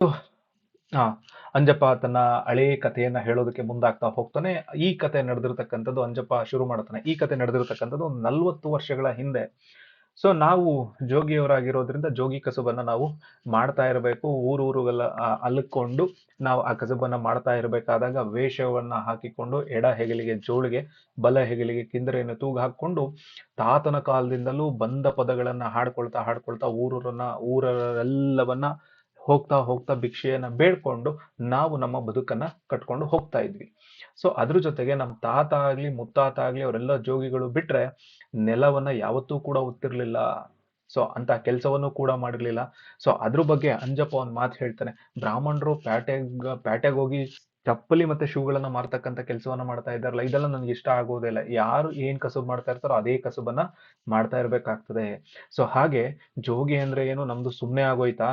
ಹಾ, ಅಂಜಪ್ಪ ತನ್ನ ಹಳೇ ಕಥೆಯನ್ನ ಹೇಳೋದಕ್ಕೆ ಮುಂದಾಗ್ತಾ ಹೋಗ್ತಾನೆ. ಈ ಕತೆ ನಡೆದಿರ್ತಕ್ಕಂಥದ್ದು ಅಂಜಪ್ಪ ಶುರು ಮಾಡ್ತಾನೆ. ಈ ಕತೆ ನಡೆದಿರ್ತಕ್ಕಂಥದ್ದು ಒಂದು 40 ವರ್ಷಗಳ ಹಿಂದೆ. ಸೊ ನಾವು ಜೋಗಿಯವರಾಗಿರೋದ್ರಿಂದ ಜೋಗಿ ಕಸುಬನ್ನ ನಾವು ಮಾಡ್ತಾ ಇರಬೇಕು. ಊರೂರುಗೆಲ್ಲ ಅಲ್ಕೊಂಡು ನಾವು ಆ ಕಸುಬನ್ನ ಮಾಡ್ತಾ ಇರಬೇಕಾದಾಗ ವೇಷವನ್ನ ಹಾಕಿಕೊಂಡು ಎಡ ಹೆಗಲಿಗೆ ಜೋಳಿಗೆ, ಬಲ ಹೆಗಲಿಗೆ ಕಿಂದರೆಯನ್ನು ತೂಗು ಹಾಕೊಂಡು ತಾತನ ಕಾಲದಿಂದಲೂ ಬಂದ ಪದಗಳನ್ನ ಹಾಡ್ಕೊಳ್ತಾ ಹಾಡ್ಕೊಳ್ತಾ ಊರರೆಲ್ಲವನ್ನ ಹೋಗ್ತಾ ಹೋಗ್ತಾ ಭಿಕ್ಷೆಯನ್ನ ಬೇಡ್ಕೊಂಡು ನಾವು ನಮ್ಮ ಬದುಕನ್ನ ಕಟ್ಕೊಂಡು ಹೋಗ್ತಾ ಇದ್ವಿ. ಸೊ ಅದ್ರ ಜೊತೆಗೆ ನಮ್ಮ ತಾತ ಆಗ್ಲಿ ಮುತ್ತಾತ ಆಗ್ಲಿ ಅವರೆಲ್ಲ ಜೋಗಿಗಳು ಬಿಟ್ರೆ ನೆಲವನ್ನ ಯಾವತ್ತೂ ಕೂಡ ಉತ್ತಿರ್ಲಿಲ್ಲ. ಸೊ ಅಂತ ಕೆಲಸವನ್ನು ಕೂಡ ಮಾಡಿರ್ಲಿಲ್ಲ. ಸೊ ಅದ್ರ ಬಗ್ಗೆ ಅಂಜಪ್ಪ ಒಂದ್ ಮಾತು ಹೇಳ್ತಾನೆ. ಬ್ರಾಹ್ಮಣರು ಪ್ಯಾಟೆಗೆ ಹೋಗಿ ಚಪ್ಪಲಿ ಮತ್ತೆ ಶೂಗಳನ್ನ ಮಾರ್ತಕ್ಕಂಥ ಕೆಲಸವನ್ನ ಮಾಡ್ತಾ ಇದ್ದಾರಲ್ಲ, ಇದೆಲ್ಲ ನನ್ಗೆ ಇಷ್ಟ ಆಗೋದಿಲ್ಲ. ಯಾರು ಏನ್ ಕಸುಬು ಮಾಡ್ತಾ ಇರ್ತಾರೋ ಅದೇ ಕಸುಬನ್ನ ಮಾಡ್ತಾ ಇರ್ಬೇಕಾಗ್ತದೆ. ಸೊ ಹಾಗೆ ಜೋಗಿ ಅಂದ್ರೆ ಏನು, ನಮ್ದು ಸುಮ್ನೆ ಆಗೋಯ್ತಾ?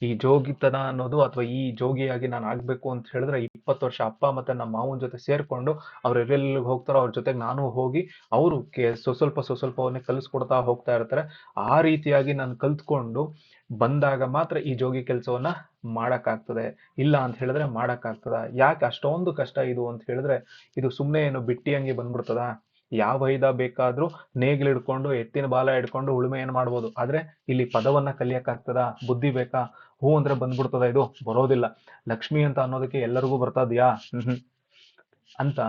ಈ ಜೋಗಿತನ ಅನ್ನೋದು ಅಥವಾ ಈ ಜೋಗಿಯಾಗಿ ನಾನು ಆಗ್ಬೇಕು ಅಂತ ಹೇಳಿದ್ರೆ 20 ವರ್ಷ ಅಪ್ಪ ಮತ್ತೆ ನಮ್ಮ ಮಾವನ ಜೊತೆ ಸೇರ್ಕೊಂಡು ಅವ್ರು ಎಲ್ಲೆಲ್ಲಿಗೆ ಹೋಗ್ತಾರೋ ಅವ್ರ ಜೊತೆಗೆ ನಾನು ಹೋಗಿ ಅವರು ಸ್ವಸ್ವಲ್ಪವನ್ನೇ ಕಲಿಸ್ಕೊಡ್ತಾ ಹೋಗ್ತಾ ಇರ್ತಾರೆ. ಆ ರೀತಿಯಾಗಿ ನಾನು ಕಲ್ತ್ಕೊಂಡು ಬಂದಾಗ ಮಾತ್ರ ಈ ಜೋಗಿ ಕೆಲಸವನ್ನ ಮಾಡಕ್ಕಾಗ್ತದೆ. ಇಲ್ಲ ಅಂತ ಹೇಳಿದ್ರೆ ಮಾಡಕ್ಕಾಗ್ತದ? ಯಾಕೆ ಅಷ್ಟೊಂದು ಕಷ್ಟ ಇದು ಅಂತ ಹೇಳಿದ್ರೆ, ಇದು ಸುಮ್ನೆ ಏನು ಬಿಟ್ಟಿ ಹಂಗೆ ಬಂದ್ಬಿಡ್ತದ? ಯಾವ ಹೈದ ಬೇಕಾದ್ರೂ ನೇಗಿಲು ಹಿಡ್ಕೊಂಡು ಎತ್ತಿನ ಬಾಲ ಹಿಡ್ಕೊಂಡು ಉಳುಮೆ ಏನ್ ಮಾಡ್ಬೋದು, ಆದ್ರೆ ಇಲ್ಲಿ ಪದವನ್ನ ಕಲಿಯಕ್ಕಾಗ್ತದ? ಬುದ್ಧಿ ಬೇಕಾ? ಹೂ ಅಂದ್ರೆ ಬಂದ್ಬಿಡ್ತದ? ಇದು ಬರೋದಿಲ್ಲ. ಲಕ್ಷ್ಮಿ ಅಂತ ಅನ್ನೋದಕ್ಕೆ ಎಲ್ಲರಿಗೂ ಬರ್ತದ್ಯಾ? ಹ್ಮ್. ಅಂತ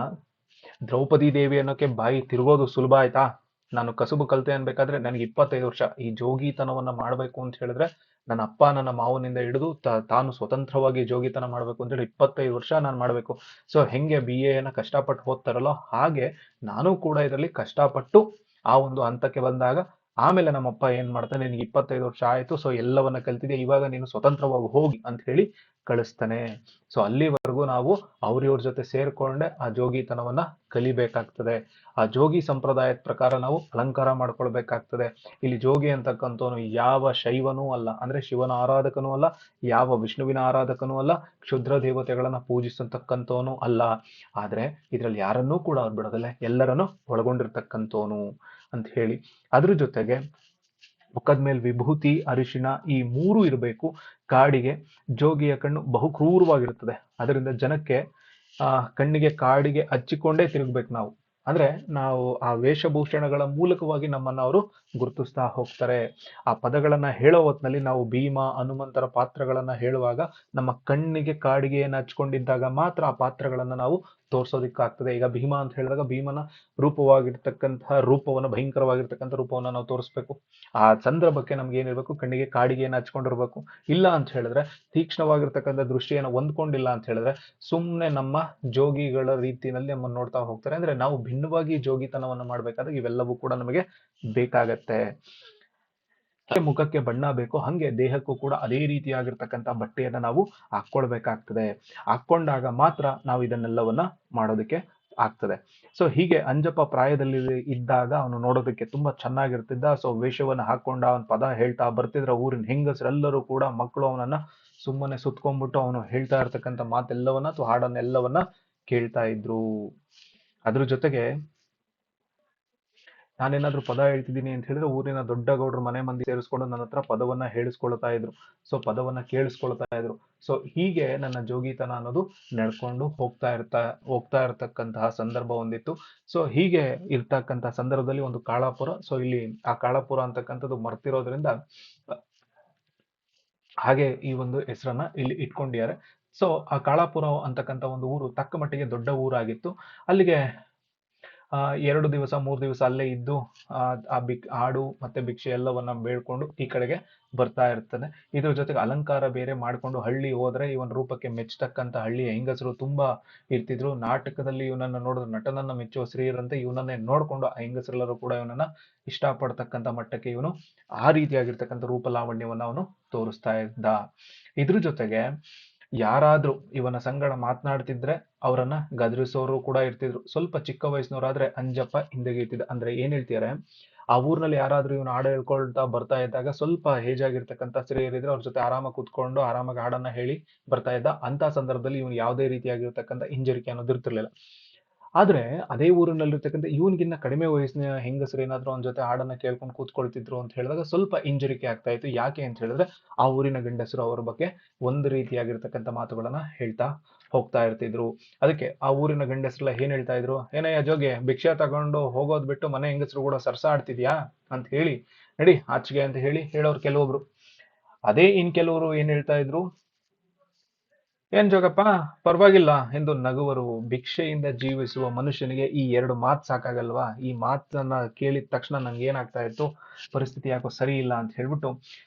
ದ್ರೌಪದಿ ದೇವಿ ಅನ್ನೋಕೆ ಬಾಯಿ ತಿರುಗೋದು ಸುಲಭ ಆಯ್ತಾ? ನಾನು ಕಸುಬು ಕಲ್ತೆ ಅನ್ಬೇಕಾದ್ರೆ ನನಗೆ 25 ವರ್ಷ. ಈ ಜೋಗಿತನವನ್ನ ಮಾಡ್ಬೇಕು ಅಂತ ಹೇಳಿದ್ರೆ ನನ್ನ ಅಪ್ಪ ನನ್ನ ಮಾವನಿಂದ ಹಿಡಿದು ತಾನು ಸ್ವತಂತ್ರವಾಗಿ ಜೋಗಿತನ ಮಾಡ್ಬೇಕು ಅಂತ ಹೇಳಿ 25 ವರ್ಷ ನಾನು ಮಾಡ್ಬೇಕು. ಸೊ ಹೆಂಗೆ BA ಕಷ್ಟಪಟ್ಟು ಓದ್ತಾರಲ್ಲೋ ಹಾಗೆ ನಾನು ಕೂಡ ಇದರಲ್ಲಿ ಕಷ್ಟಪಟ್ಟು ಆ ಒಂದು ಹಂತಕ್ಕೆ ಬಂದಾಗ ಆಮೇಲೆ ನಮ್ಮಪ್ಪ ಏನ್ ಮಾಡ್ತಾನೆ, ನಿನಗೆ 25 ವರ್ಷ ಆಯ್ತು, ಸೊ ಎಲ್ಲವನ್ನ ಕಲ್ತಿದ್ಯಾ, ಇವಾಗ ನೀನು ಸ್ವತಂತ್ರವಾಗಿ ಹೋಗಿ ಅಂತ ಹೇಳಿ ಕಳಿಸ್ತಾನೆ. ಸೊ ಅಲ್ಲಿವರೆಗೂ ನಾವು ಅವ್ರ ಜೊತೆ ಸೇರ್ಕೊಂಡೆ ಆ ಜೋಗಿತನವನ್ನ ಕಲಿಬೇಕಾಗ್ತದೆ. ಆ ಜೋಗಿ ಸಂಪ್ರದಾಯದ ಪ್ರಕಾರ ನಾವು ಅಲಂಕಾರ ಮಾಡ್ಕೊಳ್ಬೇಕಾಗ್ತದೆ. ಇಲ್ಲಿ ಜೋಗಿ ಅಂತಕ್ಕಂಥವನು ಯಾವ ಶೈವನೂ ಅಲ್ಲ, ಅಂದ್ರೆ ಶಿವನ ಆರಾಧಕನೂ ಅಲ್ಲ, ಯಾವ ವಿಷ್ಣುವಿನ ಆರಾಧಕನೂ ಅಲ್ಲ, ಕ್ಷುದ್ರ ದೇವತೆಗಳನ್ನ ಪೂಜಿಸತಕ್ಕಂಥವನು ಅಲ್ಲ. ಆದ್ರೆ ಇದ್ರಲ್ಲಿ ಯಾರನ್ನೂ ಕೂಡ ಅವ್ರು ಬಿಡೋದಿಲ್ಲ, ಎಲ್ಲರನ್ನು ಒಳಗೊಂಡಿರ್ತಕ್ಕಂಥವನು ಅಂತ ಹೇಳಿ. ಅದ್ರ ಜೊತೆಗೆ ಮುಖದ ಮೇಲೆ ವಿಭೂತಿ, ಅರಿಶಿಣ ಈ ಮೂರು ಇರಬೇಕು. ಕಾಡಿಗೆ ಜೋಗಿಯ ಕಣ್ಣು ಬಹು ಕ್ರೂರವಾಗಿರ್ತದೆ. ಅದರಿಂದ ಜನಕ್ಕೆ ಕಣ್ಣಿಗೆ ಕಾಡಿಗೆ ಹಚ್ಚಿಕೊಂಡೇ ತಿರುಗ್ಬೇಕು ನಾವು. ಅಂದ್ರೆ ನಾವು ಆ ವೇಷಭೂಷಣಗಳ ಮೂಲಕವಾಗಿ ನಮ್ಮನ್ನ ಅವರು ಗುರುತಿಸ್ತಾ ಹೋಗ್ತಾರೆ. ಆ ಪದಗಳನ್ನ ಹೇಳೋ ಹೊತ್ನಲ್ಲಿ ನಾವು ಭೀಮ ಹನುಮಂತರ ಪಾತ್ರಗಳನ್ನ ಹೇಳುವಾಗ ನಮ್ಮ ಕಣ್ಣಿಗೆ ಕಾಡಿಗೆಯನ್ನು ಹಚ್ಕೊಂಡಿದ್ದಾಗ ಮಾತ್ರ ಆ ಪಾತ್ರಗಳನ್ನ ನಾವು ತೋರ್ಸೋದಿಕ್ಕಾಗ್ತದೆ. ಈಗ ಭೀಮ ಅಂತ ಹೇಳಿದಾಗ ಭೀಮನ ಭಯಂಕರವಾಗಿರ್ತಕ್ಕಂಥ ರೂಪವನ್ನ ನಾವು ತೋರಿಸ್ಬೇಕು. ಆ ಸಂದರ್ಭಕ್ಕೆ ನಮ್ಗೆ ಏನಿರ್ಬೇಕು, ಕಣ್ಣಿಗೆ ಕಾಡಿಗೆಯನ್ನು ಹಚ್ಕೊಂಡಿರ್ಬೇಕು. ಇಲ್ಲ ಅಂತ ಹೇಳಿದ್ರೆ ತೀಕ್ಷ್ಣವಾಗಿರ್ತಕ್ಕಂಥ ದೃಷ್ಟಿಯನ್ನು ಹೊಂದ್ಕೊಂಡಿಲ್ಲ ಅಂತ ಹೇಳಿದ್ರೆ ಸುಮ್ನೆ ನಮ್ಮ ಜೋಗಿಗಳ ರೀತಿಯಲ್ಲಿ ನಮ್ಮನ್ನು ನೋಡ್ತಾ ಹೋಗ್ತಾರೆ. ಅಂದ್ರೆ ನಾವು ಭಿನ್ನವಾಗಿ ಜೋಗಿತನವನ್ನ ಮಾಡ್ಬೇಕಾದ್ರೆ ಇವೆಲ್ಲವೂ ಕೂಡ ನಮಗೆ ಬೇಕಾಗತ್ತೆ. ಮುಖಕ್ಕೆ ಬಣ್ಣ ಬೇಕು, ಹಂಗೆ ದೇಹಕ್ಕೂ ಕೂಡ ಅದೇ ರೀತಿಯಾಗಿರ್ತಕ್ಕಂಥ ಬಟ್ಟೆಯನ್ನ ನಾವು ಹಾಕೊಳ್ಬೇಕಾಗ್ತದೆ. ಹಾಕೊಂಡಾಗ ಮಾತ್ರ ನಾವು ಇದನ್ನೆಲ್ಲವನ್ನ ಮಾಡೋದಕ್ಕೆ ಆಗ್ತದೆ. ಸೊ ಹೀಗೆ ಅಂಜಪ್ಪ ಪ್ರಾಯದಲ್ಲಿ ಇದ್ದಾಗ ಅವನು ನೋಡೋದಕ್ಕೆ ತುಂಬಾ ಚೆನ್ನಾಗಿರ್ತಿದ್ದ. ಸೊ ವೇಷವನ್ನ ಹಾಕೊಂಡ ಅವನ ಪದ ಹೇಳ್ತಾ ಬರ್ತಿದ್ರ ಊರಿನ ಹೆಂಗಸರೆಲ್ಲರೂ ಕೂಡ ಮಕ್ಕಳು ಅವನನ್ನ ಸುಮ್ಮನೆ ಸುತ್ಕೊಂಡ್ಬಿಟ್ಟು ಅವನು ಹೇಳ್ತಾ ಇರ್ತಕ್ಕಂಥ ಮಾತೆಲ್ಲವನ್ನ ಅಥವಾ ಹಾಡನ್ನೆಲ್ಲವನ್ನ ಕೇಳ್ತಾ ಇದ್ರು. ಅದ್ರ ಜೊತೆಗೆ ನಾನೇನಾದ್ರೂ ಪದ ಹೇಳ್ತಿದ್ದೀನಿ ಅಂತ ಹೇಳಿದ್ರೆ ಊರಿನ ದೊಡ್ಡ ಗೌಡ್ರು ಮನೆ ಮಂದಿ ಸೇರಿಸ್ಕೊಂಡು ನನ್ನ ಹತ್ರ ಪದವನ್ನ ಹೇಳಿಸ್ಕೊಳ್ತಾ ಇದ್ರು. ಸೊ ಪದವನ್ನ ಕೇಳಿಸ್ಕೊಳ್ತಾ ಇದ್ರು. ಸೊ ಹೀಗೆ ನನ್ನ ಜೋಗಿತನ ಅನ್ನೋದು ನಡ್ಕೊಂಡು ಹೋಗ್ತಾ ಇರ್ತಕ್ಕಂತಹ ಸಂದರ್ಭ ಹೊಂದಿತ್ತು. ಸೊ ಹೀಗೆ ಇರ್ತಕ್ಕಂತಹ ಸಂದರ್ಭದಲ್ಲಿ ಒಂದು ಕಾಳಾಪುರ. ಸೊ ಇಲ್ಲಿ ಆ ಕಾಳಾಪುರ ಅಂತಕ್ಕಂಥದ್ದು ಮರ್ತಿರೋದ್ರಿಂದ ಹಾಗೆ ಈ ಒಂದು ಹೆಸರನ್ನ ಇಲ್ಲಿ ಇಟ್ಕೊಂಡಿದ್ದಾರೆ. ಸೊ ಆ ಕಾಳಾಪುರ ಅಂತಕ್ಕಂಥ ಒಂದು ಊರು ತಕ್ಕ ಮಟ್ಟಿಗೆ ದೊಡ್ಡ ಊರಾಗಿತ್ತು. ಅಲ್ಲಿಗೆ 2 ದಿವಸ 3 ದಿವಸ ಅಲ್ಲೇ ಇದ್ದು ಹಾಡು ಮತ್ತೆ ಭಿಕ್ಷೆ ಎಲ್ಲವನ್ನ ಬೇಡ್ಕೊಂಡು ಈ ಕಡೆಗೆ ಬರ್ತಾ ಇರ್ತದೆ. ಇದ್ರ ಜೊತೆಗೆ ಅಲಂಕಾರ ಬೇರೆ ಮಾಡ್ಕೊಂಡು ಹಳ್ಳಿ ಹೋದ್ರೆ ಇವನ್ ರೂಪಕ್ಕೆ ಮೆಚ್ಚತಕ್ಕಂತ ಹಳ್ಳಿಯ ಹೆಂಗಸರು ತುಂಬಾ ಇರ್ತಿದ್ರು. ನಾಟಕದಲ್ಲಿ ಇವನನ್ನ ನೋಡಿದ್ರೆ ನಟನನ್ನ ಮೆಚ್ಚುವ ಸ್ತ್ರೀಯರಂತೆ ಇವನನ್ನೇ ನೋಡ್ಕೊಂಡು ಆ ಹೆಂಗಸರೆಲ್ಲರೂ ಕೂಡ ಇವನನ್ನ ಇಷ್ಟಪಡ್ತಕ್ಕಂಥ ಮಟ್ಟಕ್ಕೆ ಇವನು ಆ ರೀತಿಯಾಗಿರ್ತಕ್ಕಂಥ ರೂಪ ಲಾವಣ್ಯವನ್ನ ಅವನು ತೋರಿಸ್ತಾ ಇದ್ದ. ಇದ್ರ ಜೊತೆಗೆ ಯಾರಾದ್ರೂ ಇವನ ಸಂಗಡ ಮಾತನಾಡ್ತಿದ್ರೆ ಅವರನ್ನ ಗದರಿಸೋರು ಕೂಡ ಇರ್ತಿದ್ರು. ಸ್ವಲ್ಪ ಚಿಕ್ಕ ವಯಸ್ಸಿನವರಾದ್ರೆ ಅಂಜಪ್ಪ ಹಿಂದೆಗೀತಿದ್ದ. ಅಂದ್ರೆ ಏನ್ ಹೇಳ್ತಿದಾರೆ, ಆ ಊರ್ನಲ್ಲಿ ಯಾರಾದ್ರೂ ಇವನು ಹಾಡು ಹೇಳ್ಕೊಳ್ತಾ ಬರ್ತಾ ಇದ್ದಾಗ ಸ್ವಲ್ಪ ಏಜ್ ಆಗಿರ್ತಕ್ಕಂಥ ಸ್ತ್ರೀಯರಿದ್ರೆ ಅವ್ರ ಜೊತೆ ಆರಾಮಾಗಿ ಕುತ್ಕೊಂಡು ಆರಾಮಾಗಿ ಹಾಡನ್ನ ಹೇಳಿ ಬರ್ತಾ ಇದ್ದ. ಅಂತ ಸಂದರ್ಭದಲ್ಲಿ ಇವನು ಯಾವುದೇ ರೀತಿಯಾಗಿರ್ತಕ್ಕಂಥ ಹಿಂಜರಿಕೆ ಅನ್ನೋದು ಇರ್ತಿರ್ಲಿಲ್ಲ. ಆದ್ರೆ ಅದೇ ಊರಿನಲ್ಲಿರ್ತಕ್ಕಂಥ ಇವನಿಗಿನ್ನ ಕಡಿಮೆ ವಯಸ್ಸಿನ ಹೆಂಗಸರು ಏನಾದ್ರು ಅವನ ಜೊತೆ ಹಾಡನ್ನ ಕೇಳ್ಕೊಂಡು ಕೂತ್ಕೊಳ್ತಿದ್ರು ಅಂತ ಹೇಳಿದಾಗ ಸ್ವಲ್ಪ ಹಿಂಜರಿಕೆ ಆಗ್ತಾ ಇತ್ತು. ಯಾಕೆ ಅಂತ ಹೇಳಿದ್ರೆ ಆ ಊರಿನ ಗಂಡಸರು ಅವರ ಬಗ್ಗೆ ಒಂದು ರೀತಿಯಾಗಿರ್ತಕ್ಕಂಥ ಮಾತುಗಳನ್ನ ಹೇಳ್ತಾ ಹೋಗ್ತಾ ಇರ್ತಿದ್ರು. ಅದಕ್ಕೆ ಆ ಊರಿನ ಗಂಡಸರೆಲ್ಲ ಏನ್ ಹೇಳ್ತಾ ಇದ್ರು, ಏನಯ್ಯ ಜೋಗಿ ಭಿಕ್ಷೆ ತಗೊಂಡು ಹೋಗೋದ್ ಬಿಟ್ಟು ಮನೆ ಹೆಂಗಸರು ಕೂಡ ಸರ್ಸಾಡ್ತಿದ್ಯಾ ಅಂತ ಹೇಳಿ, ನಡಿ ಆಚೆಗೆ ಅಂತ ಹೇಳಿ ಹೇಳೋರು ಕೆಲವೊಬ್ರು. ಅದೇ ಇನ್ ಕೆಲವರು ಏನ್ ಹೇಳ್ತಾ ಇದ್ರು, ಏನ್ ಜೋಗಪ್ಪ ಪರವಾಗಿಲ್ಲ ಎಂದು ನಗುವರು. ಭಿಕ್ಷೆಯಿಂದ ಜೀವಿಸುವ ಮನುಷ್ಯನಿಗೆ ಈ ಎರಡು ಮಾತ್ ಸಾಕಾಗಲ್ವಾ? ಈ ಮಾತನ್ನ ಕೇಳಿದ ತಕ್ಷಣ ನಂಗೆ ಏನಾಗ್ತಾ ಇತ್ತು, ಪರಿಸ್ಥಿತಿ ಯಾಕೋ ಸರಿ ಇಲ್ಲ ಅಂತ ಹೇಳ್ಬಿಟ್ಟು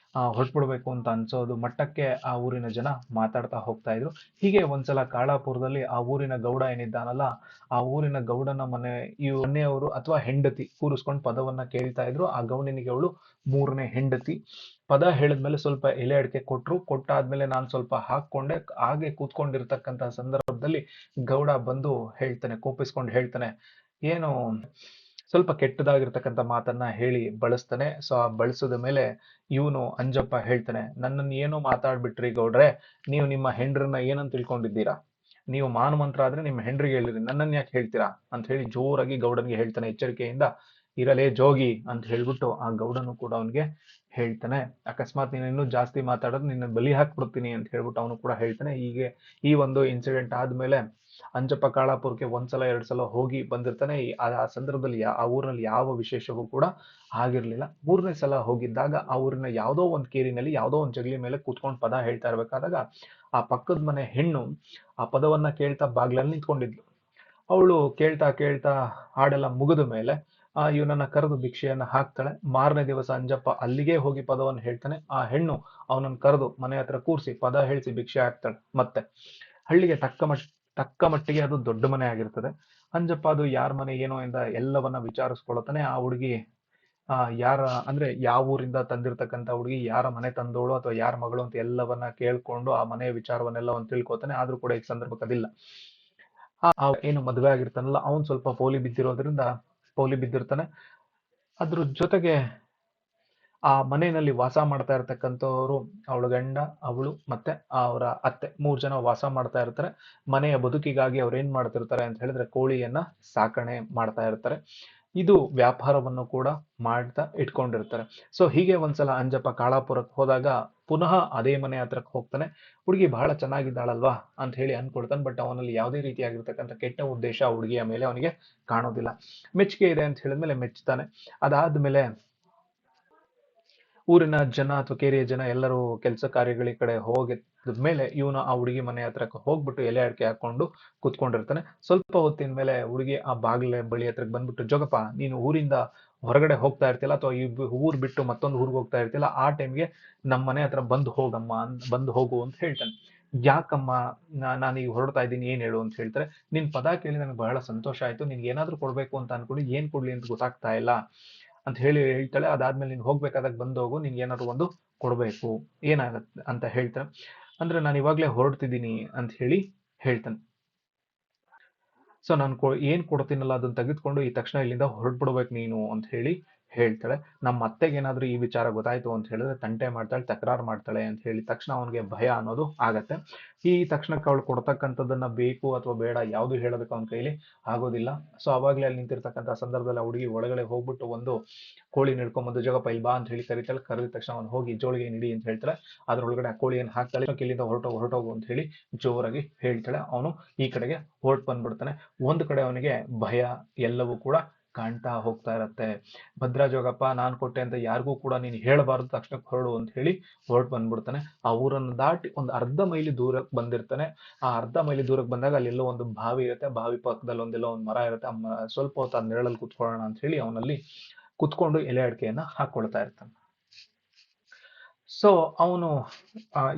ಹೊರಟ್ಬಿಡ್ಬೇಕು ಅಂತ ಅನ್ಸೋದು ಮಟ್ಟಕ್ಕೆ ಆ ಊರಿನ ಜನ ಮಾತಾಡ್ತಾ ಹೋಗ್ತಾ ಇದ್ರು. ಹೀಗೆ ಒಂದ್ಸಲ ಕಾಳಾಪುರದಲ್ಲಿ ಆ ಊರಿನ ಗೌಡ ಏನಿದ್ದಾನಲ್ಲ, ಆ ಊರಿನ ಗೌಡನ ಈ ಮನೆಯವರು ಅಥವಾ ಹೆಂಡತಿ ಕೂರಿಸ್ಕೊಂಡು ಪದವನ್ನ ಕೇಳ್ತಾ ಇದ್ರು. ಆ ಗೌಡನಿಗೆ ಅವಳು ಮೂರನೇ ಹೆಂಡತಿ. ಪದ ಹೇಳಿದ್ಮೇಲೆ ಸ್ವಲ್ಪ ಎಲೆ ಅಡಿಕೆ ಕೊಟ್ರು. ಕೊಟ್ಟಾದ್ಮೇಲೆ ನಾನು ಸ್ವಲ್ಪ ಹಾಕೊಂಡೆ. ಹಾಗೆ ಕೂತ್ಕೊಂಡಿರ್ತಕ್ಕಂಥ ಸಂದರ್ಭದಲ್ಲಿ ಗೌಡ ಬಂದು ಹೇಳ್ತಾನೆ, ಕೋಪಿಸ್ಕೊಂಡು ಹೇಳ್ತಾನೆ, ಏನು ಸ್ವಲ್ಪ ಕೆಟ್ಟದಾಗಿರ್ತಕ್ಕಂಥ ಮಾತನ್ನ ಹೇಳಿ ಬಳಸ್ತಾನೆ. ಸೊ ಆ ಬಳಸಿದ ಮೇಲೆ ಇವನು ಅಂಜಪ್ಪ ಹೇಳ್ತಾನೆ, ನನ್ನನ್ನು ಏನೋ ಮಾತಾಡ್ಬಿಟ್ರಿ ಗೌಡ್ರೆ, ನೀವು ನಿಮ್ಮ ಹೆಂಡ್ರನ್ನ ಏನಂತ ತಿಳ್ಕೊಂಡಿದ್ದೀರಾ? ನೀವು ಮಾನಮಂತ್ರ ಆದ್ರೆ ನಿಮ್ಮ ಹೆಂಡ್ರಿಗೆ ಹೇಳಿರಿ, ನನ್ನನ್ನು ಯಾಕೆ ಹೇಳ್ತೀರಾ ಅಂತ ಹೇಳಿ ಜೋರಾಗಿ ಗೌಡನಿಗೆ ಹೇಳ್ತಾನೆ. ಎಚ್ಚರಿಕೆಯಿಂದ ಇರಲೇ ಜೋಗಿ ಅಂತ ಹೇಳ್ಬಿಟ್ಟು ಆ ಗೌಡನು ಕೂಡ ಅವನಿಗೆ ಹೇಳ್ತಾನೆ, ಅಕಸ್ಮಾತ್ ನೀನು ಇನ್ನೂ ಜಾಸ್ತಿ ಮಾತಾಡೋದು ನಿನ್ನ ಬಲಿ ಹಾಕ್ಬಿಡ್ತೀನಿ ಅಂತ ಹೇಳ್ಬಿಟ್ಟು ಅವನು ಕೂಡ ಹೇಳ್ತಾನೆ. ಹೀಗೆ ಈ ಒಂದು ಇನ್ಸಿಡೆಂಟ್ ಆದ್ಮೇಲೆ ಅಂಜಪ್ಪ ಕಾಳಾಪುರಕ್ಕೆ ಒಂದ್ಸಲ ಎರಡ್ ಸಲ ಹೋಗಿ ಬಂದಿರ್ತಾನೆ. ಆ ಸಂದರ್ಭದಲ್ಲಿ ಆ ಊರಿನಲ್ಲಿ ಯಾವ ವಿಶೇಷವೂ ಕೂಡ ಆಗಿರ್ಲಿಲ್ಲ. ಮೂರನೇ ಸಲ ಹೋಗಿದ್ದಾಗ ಆ ಊರಿನ ಯಾವುದೋ ಒಂದು ಕೇರಿನಲ್ಲಿ ಯಾವುದೋ ಒಂದು ಜಗಲಿ ಮೇಲೆ ಕೂತ್ಕೊಂಡು ಪದ ಹೇಳ್ತಾ ಇರ್ಬೇಕಾದಾಗ ಆ ಪಕ್ಕದ ಮನೆ ಹೆಣ್ಣು ಆ ಪದವನ್ನ ಕೇಳ್ತಾ ಬಾಗ್ಲಲ್ಲಿ ನಿಂತ್ಕೊಂಡಿದ್ಲು. ಅವಳು ಕೇಳ್ತಾ ಕೇಳ್ತಾ ಹಾಡೆಲ್ಲ ಮುಗಿದ ಮೇಲೆ ಇವನನ್ನ ಕರೆದು ಭಿಕ್ಷೆಯನ್ನ ಹಾಕ್ತಾಳೆ. ಮಾರನೇ ದಿವಸ ಅಂಜಪ್ಪ ಅಲ್ಲಿಗೆ ಹೋಗಿ ಪದವನ್ನು ಹೇಳ್ತಾನೆ. ಆ ಹೆಣ್ಣು ಅವನನ್ನ ಕರೆದು ಮನೆ ಹತ್ರ ಕೂರಿಸಿ ಪದ ಹೇಳಿಸಿ ಭಿಕ್ಷೆ ಹಾಕ್ತಾಳೆ. ಮತ್ತೆ ಹಳ್ಳಿಗೆ ತಕ್ಕ ಮಟ್ಟಿಗೆ ಅದು ದೊಡ್ಡ ಮನೆ ಆಗಿರ್ತದೆ. ಅಂಜಪ್ಪ ಅದು ಯಾರ ಮನೆ ಏನೋ ಎಂದ ಎಲ್ಲವನ್ನ ವಿಚಾರಿಸ್ಕೊಳ್ತಾನೆ. ಆ ಹುಡುಗಿ ಯಾರ ಅಂದ್ರೆ ಯಾವ ಊರಿಂದ ತಂದಿರ್ತಕ್ಕಂಥ ಹುಡುಗಿ, ಯಾರ ಮನೆ ತಂದೋಳು ಅಥವಾ ಯಾರ ಮಗಳು ಅಂತ ಎಲ್ಲವನ್ನ ಕೇಳ್ಕೊಂಡು ಆ ಮನೆಯ ವಿಚಾರವನ್ನೆಲ್ಲ ಅವ್ನು ತಿಳ್ಕೊತಾನೆ. ಆದ್ರೂ ಕೂಡ ಈ ಸಂದರ್ಭಕ್ಕೆ ಅದಿಲ್ಲ. ಏನು ಮದುವೆ ಆಗಿರ್ತಾನಲ್ಲ ಅವನ್ ಸ್ವಲ್ಪ ಪೋಲಿ ಬಿದ್ದಿರ್ತಾನೆ. ಅದ್ರ ಜೊತೆಗೆ ಆ ಮನೆಯಲ್ಲಿ ವಾಸ ಮಾಡ್ತಾ ಇರ್ತಕ್ಕಂಥವ್ರು, ಅವಳ ಗಂಡ, ಅವಳು ಮತ್ತೆ ಅವರ ಅತ್ತೆ, 3 ಜನ ವಾಸ ಮಾಡ್ತಾ ಇರ್ತಾರೆ. ಮನೆಯ ಬದುಕಿಗಾಗಿ ಅವ್ರು ಏನ್ ಮಾಡ್ತಿರ್ತಾರೆ ಅಂತ ಹೇಳಿದ್ರೆ ಕೋಳಿಯನ್ನ ಸಾಕಣೆ ಮಾಡ್ತಾ ಇರ್ತಾರೆ. ಇದು ವ್ಯಾಪಾರವನ್ನು ಕೂಡ ಮಾಡ್ತಾ ಇಟ್ಕೊಂಡಿರ್ತಾರೆ. ಸೊ ಹೀಗೆ ಒಂದ್ಸಲ ಅಂಜಪ್ಪ ಕಾಳಾಪುರಕ್ಕೆ ಹೋದಾಗ ಪುನಃ ಅದೇ ಮನೆ ಹತ್ರಕ್ಕೆ ಹೋಗ್ತಾನೆ. ಹುಡುಗಿ ಬಹಳ ಚೆನ್ನಾಗಿದ್ದಾಳಲ್ವಾ ಅಂತ ಹೇಳಿ ಅನ್ಕೊಳ್ತಾನೆ. ಬಟ್ ಅವನಲ್ಲಿ ಯಾವುದೇ ರೀತಿಯಾಗಿರ್ತಕ್ಕಂಥ ಕೆಟ್ಟ ಉದ್ದೇಶ ಆ ಹುಡುಗಿಯ ಮೇಲೆ ಅವನಿಗೆ ಕಾಣೋದಿಲ್ಲ. ಮೆಚ್ಚುಗೆ ಇದೆ ಅಂತ ಹೇಳಿದ್ಮೇಲೆ ಮೆಚ್ಚುತ್ತಾನೆ. ಅದಾದ್ಮೇಲೆ ಊರಿನ ಜನ ಅಥವಾ ಕೇರಿಯ ಜನ ಎಲ್ಲರೂ ಕೆಲಸ ಕಾರ್ಯಗಳ ಕಡೆ ಹೋಗಿದ್ಮೇಲೆ ಇವನು ಆ ಹುಡುಗಿ ಮನೆ ಹತ್ರಕ್ಕೆ ಹೋಗ್ಬಿಟ್ಟು ಎಲೆ ಅಡಿಕೆ ಹಾಕೊಂಡು ಕುತ್ಕೊಂಡಿರ್ತಾನೆ. ಸ್ವಲ್ಪ ಹೊತ್ತಿನ ಮೇಲೆ ಹುಡುಗಿ ಆ ಬಾಗಿಲ ಬಳಿ ಹತ್ರಕ್ಕೆ ಬಂದ್ಬಿಟ್ಟು, ಜೋಗಪ್ಪ ನೀನು ಊರಿಂದ ಹೊರಗಡೆ ಹೋಗ್ತಾ ಇರ್ತಿಲ್ಲ ಅಥವಾ ಈ ಊರ್ ಬಿಟ್ಟು ಮತ್ತೊಂದು ಊರಿಗೆ ಹೋಗ್ತಾ ಇರ್ತಿಲ್ಲ, ಆ ಟೈಮ್ಗೆ ನಮ್ಮ ಮನೆ ಹತ್ರ ಬಂದು ಹೋಗಮ್ಮ, ಬಂದು ಹೋಗು ಅಂತ ಹೇಳ್ತಾನೆ. ಯಾಕಮ್ಮ, ನಾನೀಗ ಹೊರಡ್ತಾ ಇದ್ದೀನಿ, ಏನ್ ಹೇಳು ಅಂತ ಹೇಳ್ತಾರೆ. ನಿನ್ ಪದ ಕೇಳಿ ನನಗೆ ಬಹಳ ಸಂತೋಷ ಆಯ್ತು. ನಿನ್ಗೆ ಏನಾದ್ರು ಕೊಡ್ಬೇಕು ಅಂತ ಅನ್ಕೊಂಡು ಏನ್ ಕೊಡ್ಲಿ ಅಂತ ಗೊತ್ತಾಗ್ತಾ ಇಲ್ಲ ಅಂತ ಹೇಳಿ ಹೇಳ್ತಾಳೆ. ಅದಾದ್ಮೇಲೆ ನೀನ್ ಹೋಗ್ಬೇಕಾದಾಗ ಬಂದು ಹೋಗು, ನಿನ್ಗೆ ಏನಾದ್ರು ಒಂದು ಕೊಡ್ಬೇಕು, ಏನಾಗತ್ತೆ ಅಂತ ಹೇಳ್ತಾನೆ. ಅಂದ್ರೆ ನಾನು ಇವಾಗ್ಲೇ ಹೊರಡ್ತಿದ್ದೀನಿ ಅಂತ ಹೇಳಿ ಹೇಳ್ತಾನೆ. ಸೊ ನಾನು ಏನ್ ಕೊಡ್ತೀನಲ್ಲ ಅದನ್ನ ತೆಗೆದುಕೊಂಡು ಈ ತಕ್ಷಣ ಇಲ್ಲಿಂದ ಹೊರಟ್ಬಿಡ್ಬೇಕು ನೀನು ಅಂತ ಹೇಳಿ ಹೇಳ್ತಾಳೆ. ನಮ್ಮ ಅತ್ತೆಗೆ ಏನಾದ್ರೂ ಈ ವಿಚಾರ ಗೊತ್ತಾಯ್ತು ಅಂತ ಹೇಳಿದ್ರೆ ತಂಟೆ ಮಾಡ್ತಾಳೆ, ತಕರಾರು ಮಾಡ್ತಾಳೆ ಅಂತ ಹೇಳಿ ತಕ್ಷಣ ಅವನಿಗೆ ಭಯ ಅನ್ನೋದು ಆಗತ್ತೆ. ಈ ತಕ್ಷಣಕ್ಕೆ ಅವಳು ಕೊಡ್ತಕ್ಕಂಥದ್ದನ್ನ ಬೇಕು ಅಥವಾ ಬೇಡ ಯಾವುದು ಹೇಳೋದಕ್ಕೆ ಅವನ ಕೈಲಿ ಆಗೋದಿಲ್ಲ. ಸೊ ಅವಾಗ್ಲೇ ಅಲ್ಲಿ ನಿಂತಿರ್ತಕ್ಕಂಥ ಸಂದರ್ಭದಲ್ಲಿ ಆ ಹುಡುಗಿ ಒಳಗಡೆ ಹೋಗ್ಬಿಟ್ಟು ಒಂದು ಕೋಳಿ ಹಿಡ್ಕೊಂಡ್ಬಂದು ಜೋಗಪ್ಪ ಇಲ್ಲಿ ಬಾ ಅಂತ ಹೇಳಿ ಕರೀತಾಳೆ. ಕರೆದ ತಕ್ಷಣ ಅವನು ಹೋಗಿ ಜೋಳಿಗೆ ನಿಡಿ ಅಂತ ಹೇಳ್ತಾಳೆ. ಅದ್ರೊಳಗಡೆ ಆ ಕೋಳಿಯನ್ನು ಹಾಕ್ತಾಳೆ. ಇಲ್ಲಿಂದ ಹೊರಟೋಗು ಅಂತ ಹೇಳಿ ಜೋರಾಗಿ ಹೇಳ್ತಾಳೆ. ಅವನು ಈ ಕಡೆಗೆ ಹೊರಟು ಬಂದ್ಬಿಡ್ತಾನೆ. ಒಂದು ಕಡೆ ಅವನಿಗೆ ಭಯ ಎಲ್ಲವೂ ಕೂಡ ಕಾಣ್ತಾ ಹೋಗ್ತಾ ಇರತ್ತೆ. ಭದ್ರಾ ಜೋಗಪ್ಪ ನಾನ್ ಕೊಟ್ಟೆ ಅಂತ ಯಾರಿಗೂ ಕೂಡ ನೀನು ಹೇಳಬಾರ್ದು, ತಕ್ಷಣಕ್ಕೆ ಹೊರಡು ಅಂತ ಹೇಳಿ ಹೊರಟು ಬಂದ್ಬಿಡ್ತಾನೆ. ಆ ಊರನ್ನು ದಾಟಿ ಒಂದು ಅರ್ಧ ಮೈಲಿ ದೂರಕ್ಕೆ ಬಂದಿರ್ತಾನೆ. ಆ ಅರ್ಧ ಮೈಲಿ ದೂರಕ್ಕೆ ಬಂದಾಗ ಅಲ್ಲೆಲ್ಲೋ ಒಂದು ಬಾವಿ ಇರುತ್ತೆ. ಬಾವಿ ಪಕ್ಕದಲ್ಲಿ ಒಂದೆಲ್ಲೋ ಒಂದು ಮರ ಇರುತ್ತೆ. ಸ್ವಲ್ಪ ಹೊತ್ತು ಆ ನೆರಳಲ್ಲಿ ಕುತ್ಕೊಳ್ಳೋಣ ಅಂತ ಹೇಳಿ ಅವನಲ್ಲಿ ಕುತ್ಕೊಂಡು ಎಲೆ ಅಡಿಕೆಯನ್ನ ಹಾಕೊಳ್ತಾ ಇರ್ತಾನೆ. ಸೊ ಅವನು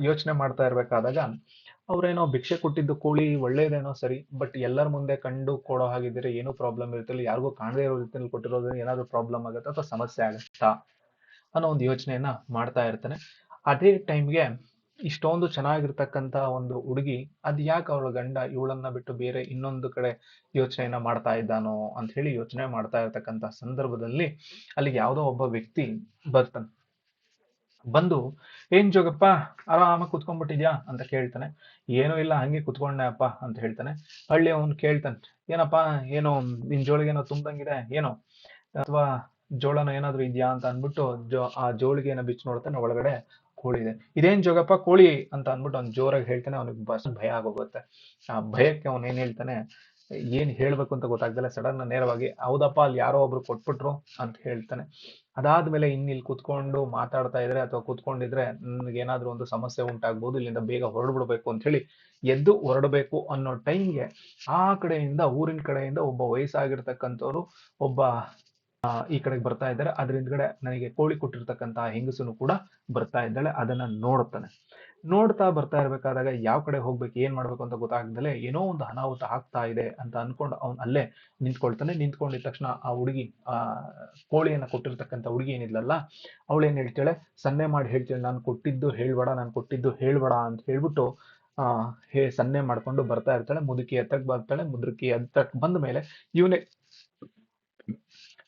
ಯೋಚನೆ ಮಾಡ್ತಾ ಇರ್ಬೇಕಾದಾಗ ಅವ್ರೇನೋ ಭಿಕ್ಷೆ ಕೊಟ್ಟಿದ್ದು ಕೋಳಿ ಒಳ್ಳೇದೇನೋ ಸರಿ, ಬಟ್ ಎಲ್ಲರ ಮುಂದೆ ಕಂಡು ಕೊಡೋ ಹಾಗಿದ್ರೆ ಏನೂ ಪ್ರಾಬ್ಲಮ್ ಇರ್ತಿಲ್ಲ, ಯಾರಿಗೂ ಕಾಣದೇ ಇರೋ ರೀತಿಯಲ್ಲಿ ಕೊಟ್ಟಿರೋದ್ರಿಂದ ಏನಾದ್ರು ಪ್ರಾಬ್ಲಮ್ ಆಗುತ್ತಾ ಅಥವಾ ಸಮಸ್ಯೆ ಆಗುತ್ತಾ ಅನ್ನೋ ಒಂದು ಯೋಚನೆಯನ್ನ ಮಾಡ್ತಾ ಇರ್ತಾನೆ. ಅದೇ ಟೈಮ್ಗೆ ಇಷ್ಟೊಂದು ಚೆನ್ನಾಗಿರ್ತಕ್ಕಂತ ಒಂದು ಹುಡುಗಿ ಅದ್ ಯಾಕೆ ಅವಳ ಗಂಡ ಇವಳನ್ನ ಬಿಟ್ಟು ಬೇರೆ ಇನ್ನೊಂದು ಕಡೆ ಯೋಚನೆಯನ್ನ ಮಾಡ್ತಾ ಇದ್ದಾನೋ ಅಂತ ಹೇಳಿ ಯೋಚನೆ ಮಾಡ್ತಾ ಇರ್ತಕ್ಕಂತ ಸಂದರ್ಭದಲ್ಲಿ ಅಲ್ಲಿಗೆ ಯಾವುದೋ ಒಬ್ಬ ವ್ಯಕ್ತಿ ಬರ್ತಾನೆ. ಬಂದು, ಏನ್ ಜೋಗಪ್ಪ ಆರಾಮಾಗಿ ಕುತ್ಕೊಂಡ್ಬಿಟ್ಟಿದ್ಯಾ ಅಂತ ಕೇಳ್ತಾನೆ. ಏನೂ ಇಲ್ಲ, ಹಂಗೆ ಕುತ್ಕೊಂಡೆ ಅಪ್ಪ ಅಂತ ಹೇಳ್ತಾನೆ. ಹಳ್ಳಿ ಅವ್ನು ಕೇಳ್ತಾನೆ, ಏನಪ್ಪ, ಏನೋ ನಿನ್ ಜೋಳಿಗೆನೋ ತುಂಬ್ದಂಗಿದೆ, ಏನೋ ಅಥವಾ ಜೋಳನ ಏನಾದ್ರು ಇದ್ಯಾ ಅಂತ ಅಂದ್ಬಿಟ್ಟು ಆ ಜೋಳಿಗೆನ ಬಿಚ್ಚಿ ನೋಡ್ತಾನೆ. ಒಳಗಡೆ ಕೋಳಿ ಇದೆ. ಇದೇನ್ ಜೋಗಪ್ಪ ಕೋಳಿ ಅಂತ ಅಂದ್ಬಿಟ್ಟು ಅವ್ನು ಜೋರಾಗಿ ಹೇಳ್ತಾನೆ. ಅವ್ನಿಗೆ ಬಸ್ ಭಯ ಆಗೋಗುತ್ತೆ. ಆ ಭಯಕ್ಕೆ ಅವ್ನು ಏನ್ ಹೇಳ್ತಾನೆ, ಏನ್ ಹೇಳ್ಬೇಕು ಅಂತ ಗೊತ್ತಾಗ್ದಲೆ ಸಡನ್ ನೇರವಾಗಿ, ಹೌದಪ್ಪ ಅಲ್ಲಿ ಯಾರೋ ಒಬ್ರು ಕೊಟ್ಬಿಟ್ರು ಅಂತ ಹೇಳ್ತಾನೆ. ಅದಾದ್ಮೇಲೆ ಇಲ್ಲಿ ಕುತ್ಕೊಂಡು ಮಾತಾಡ್ತಾ ಇದ್ರೆ ಅಥವಾ ಕುತ್ಕೊಂಡಿದ್ರೆ ನನ್ಗೆ ಏನಾದ್ರೂ ಒಂದು ಸಮಸ್ಯೆ ಉಂಟಾಗ್ಬೋದು, ಇಲ್ಲಿಂದ ಬೇಗ ಹೊರಡ್ಬಿಡ್ಬೇಕು ಅಂತ ಹೇಳಿ ಎದ್ದು ಹೊರಡಬೇಕು ಅನ್ನೋ ಟೈಮ್ಗೆ ಆ ಕಡೆಯಿಂದ, ಊರಿನ ಕಡೆಯಿಂದ ಒಬ್ಬ ವಯಸ್ಸಾಗಿರ್ತಕ್ಕಂಥವ್ರು ಒಬ್ಬ ಈ ಕಡೆಗೆ ಬರ್ತಾ ಇದ್ದಾರೆ. ಅದ್ರ ಹಿಂದ್ಗಡೆ ನನಗೆ ಕೋಳಿ ಕೊಟ್ಟಿರ್ತಕ್ಕಂತಹ ಹೆಂಗಸನು ಕೂಡ ಬರ್ತಾ ಇದ್ದಾಳೆ. ಅದನ್ನ ನೋಡುತ್ತಾನೆ. ನೋಡ್ತಾ ಬರ್ತಾ ಇರ್ಬೇಕಾದಾಗ ಯಾವ ಕಡೆ ಹೋಗ್ಬೇಕು, ಏನ್ ಮಾಡ್ಬೇಕು ಅಂತ ಗೊತ್ತಾಗ್ದಲೆ ಏನೋ ಒಂದು ಅನಾಹುತ ಆಗ್ತಾ ಇದೆ ಅಂತ ಅನ್ಕೊಂಡು ಅವ್ನು ಅಲ್ಲೇ ನಿಂತ್ಕೊಳ್ತಾನೆ. ನಿಂತ್ಕೊಂಡಿದ ತಕ್ಷಣ ಆ ಹುಡುಗಿ, ಆ ಕೋಳಿಯನ್ನ ಕೊಟ್ಟಿರ್ತಕ್ಕಂಥ ಹುಡುಗಿ ಏನಿದ್ಲಲ್ಲ, ಅವಳೇನ್ ಹೇಳ್ತಾಳೆ, ಸನ್ನೆ ಮಾಡಿ ಹೇಳ್ತಾಳೆ, ನಾನು ಕೊಟ್ಟಿದ್ದು ಹೇಳ್ಬೇಡ, ನಾನು ಕೊಟ್ಟಿದ್ದು ಹೇಳ್ಬೇಡ ಅಂತ ಹೇಳ್ಬಿಟ್ಟು ಸನ್ನೆ ಮಾಡ್ಕೊಂಡು ಬರ್ತಾ ಇರ್ತಾಳೆ. ಮುದುಕಿ ಹತ್ರಕ್ ಬರ್ತಾಳೆ. ಮುದುಕಿ ಹತ್ರಕ್ ಬಂದ ಮೇಲೆ ಇವನೇ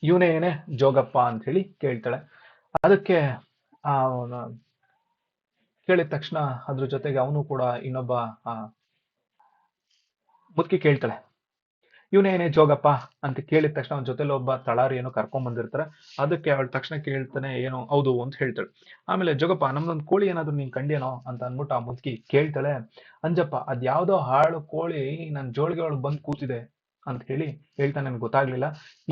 ಇವನೇ ಏನೇ ಜೋಗಪ್ಪ ಅಂತ ಹೇಳಿ ಕೇಳ್ತಾಳೆ. ಅದಕ್ಕೆ ಆ ಕೇಳಿದ ತಕ್ಷಣ ಅದ್ರ ಜೊತೆಗೆ ಅವನು ಕೂಡ ಇನ್ನೊಬ್ಬ ಮುದುಕಿ ಕೇಳ್ತಾಳೆ, ಇವನೇನೇ ಜೋಗಪ್ಪ ಅಂತ ಕೇಳಿದ ತಕ್ಷಣ ಅವನ ಜೊತೆಲಿ ಒಬ್ಬ ತಳಾರಿ ಏನೋ ಕರ್ಕೊಂಡ್ ಬಂದಿರ್ತಾರೆ. ಅದಕ್ಕೆ ಅವಳ ತಕ್ಷಣ ಕೇಳ್ತಾನೆ, ಏನೋ ಹೌದು ಅಂತ ಹೇಳ್ತಾಳೆ. ಆಮೇಲೆ, ಜೋಗಪ್ಪ ನಮ್ದೊಂದು ಕೋಳಿ ಏನಾದ್ರು ನೀನ್ ಕಂಡೇನೋ ಅಂತ ಅಂದ್ಬಿಟ್ಟು ಆ ಮುದುಕಿ ಕೇಳ್ತಾಳೆ. ಅಂಜಪ್ಪ ಅದ್ಯಾವ್ದೋ ಹಾಳು ಕೋಳಿ ನನ್ ಜೋಳಿಗೆ ಒಳಗೆ ಬಂದು ಕೂತಿದೆ ಅಂತ ಹೇಳಿ ಹೇಳ್ತಾನೆ. ನನ್ಗೆ ಗೊತ್ತಾಗ್ಲಿಲ್ಲ,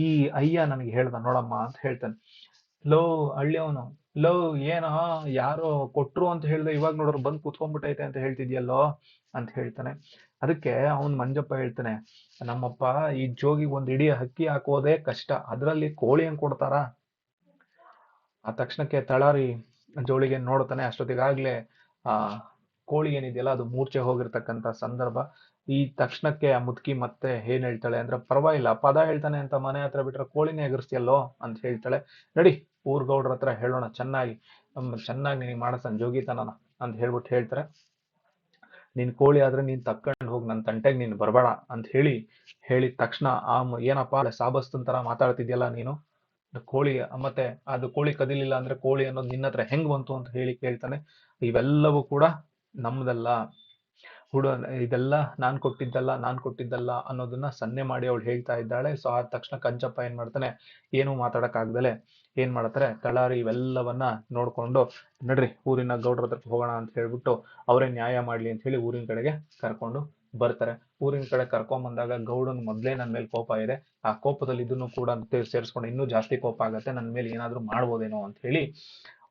ಈ ಅಯ್ಯ ನನಗೆ ಹೇಳ್ದ ನೋಡಮ್ಮ ಅಂತ ಹೇಳ್ತಾನೆ. ಲೋ ಹಳ್ಳಿಯವನು, ಲೋ ಏನೋ ಯಾರೋ ಕೊಟ್ರು ಅಂತ ಹೇಳ್ದೆ, ಇವಾಗ ನೋಡ್ರು ಬಂದು ಕೂತ್ಕೊಂಡ್ಬಿಟ್ಟೈತೆ ಅಂತ ಹೇಳ್ತಿದ್ಯಲ್ಲೋ ಅಂತ ಹೇಳ್ತಾನೆ. ಅದಕ್ಕೆ ಅವನ್ ಮಂಜಪ್ಪ ಹೇಳ್ತಾನೆ, ನಮ್ಮಪ್ಪ ಈ ಜೋಗಿ ಒಂದ್ ಇಡೀ ಹಕ್ಕಿ ಹಾಕೋದೇ ಕಷ್ಟ, ಅದ್ರಲ್ಲಿ ಕೋಳಿ ಹೆಂಗ್ ಕೊಡ್ತಾರ. ಆ ತಕ್ಷಣಕ್ಕೆ ತಳಾರಿ ಜೋಳಿಗೆ ನೋಡ್ತಾನೆ. ಅಷ್ಟೊತ್ತಿಗಾಗ್ಲೇ ಆ ಕೋಳಿ ಏನಿದೆಯಲ್ಲ ಅದು ಮೂರ್ಛೆ ಹೋಗಿರ್ತಕ್ಕಂಥ ಸಂದರ್ಭ. ಈ ತಕ್ಷಣಕ್ಕೆ ಆ ಮುದುಕಿ ಮತ್ತೆ ಏನ್ ಹೇಳ್ತಾಳೆ ಅಂದ್ರೆ, ಪರವಾಗಿಲ್ಲ ಪದ ಹೇಳ್ತಾನೆ ಅಂತ ಮನೆ ಹತ್ರ ಬಿಟ್ರೆ ಕೋಳಿನೇ ಎಗರಿಸ್ತಿಯಲ್ಲೋ ಅಂತ ಹೇಳ್ತಾಳೆ. ನಡಿ ಊರ್ ಗೌಡ್ರ ಹತ್ರ ಹೇಳೋಣ, ಚೆನ್ನಾಗಿ ನಿನಗೆ ಮಾಡಸನ್ ಜೋಗಿತನನ ಅಂತ ಹೇಳ್ಬಿಟ್ಟು ಹೇಳ್ತಾರೆ. ನೀನ್ ಕೋಳಿ ಆದ್ರೆ ನೀನ್ ತಕ್ಕೊಂಡು ಹೋಗಿ ನನ್ನ ತಂಟೆಗೆ ನೀನ್ ಬರ್ಬೇಡ ಅಂತ ಹೇಳಿದ ತಕ್ಷಣ ಏನಪ್ಪಾ ಸಾಬಸ್ತನ್ ತರ ಮಾತಾಡ್ತಿದ್ಯಲ್ಲ ನೀನು, ಕೋಳಿ ಮತ್ತೆ ಅದು ಕೋಳಿ ಕದಿಲಿಲ್ಲ ಅಂದ್ರೆ ಕೋಳಿ ಅನ್ನೋದು ನಿನ್ನ ಹತ್ರ ಹೆಂಗ್ ಬಂತು ಅಂತ ಹೇಳಿ ಕೇಳ್ತಾನೆ. ಇವೆಲ್ಲವೂ ಕೂಡ ನಮ್ದಲ್ಲ, ಇದೆಲ್ಲ ನಾನ್ ಕೊಟ್ಟಿದ್ದಲ್ಲ ಅನ್ನೋದನ್ನ ಸನ್ನೆ ಮಾಡಿ ಅವಳು ಹೇಳ್ತಾ ಇದ್ದಾಳೆ. ಸೊ ಆದ ತಕ್ಷಣ ಕಂಚಪ್ಪ ಏನ್ ಮಾಡ್ತಾನೆ, ಏನು ಮಾತಾಡಕ್ ಆಗ್ದಲೆ ಏನ್ ಮಾಡ್ತಾರೆ, ತಳಾರಿ ಇವೆಲ್ಲವನ್ನ ನೋಡ್ಕೊಂಡು, ನಡ್ರಿ ಊರಿನ ಗೌಡ್ರ ಹತ್ರಕ್ಕೆ ಹೋಗೋಣ ಅಂತ ಹೇಳ್ಬಿಟ್ಟು ಅವರೇ ನ್ಯಾಯ ಮಾಡ್ಲಿ ಅಂತ ಹೇಳಿ ಊರಿನ ಕಡೆಗೆ ಕರ್ಕೊಂಡು ಬರ್ತಾರೆ. ಊರಿನ ಕಡೆ ಕರ್ಕೊಂಡ್ ಬಂದಾಗ ಗೌಡನ್ ಮೊದ್ಲೇ ನನ್ ಮೇಲೆ ಕೋಪ ಇದೆ. ಆ ಕೋಪದಲ್ಲಿ ಇದನ್ನು ಕೂಡ ಸೇರಿಸ್ಕೊಂಡು ಇನ್ನೂ ಜಾಸ್ತಿ ಕೋಪ ಆಗತ್ತೆ, ನನ್ ಮೇಲೆ ಏನಾದ್ರು ಮಾಡ್ಬೋದೇನೋ ಅಂತ ಹೇಳಿ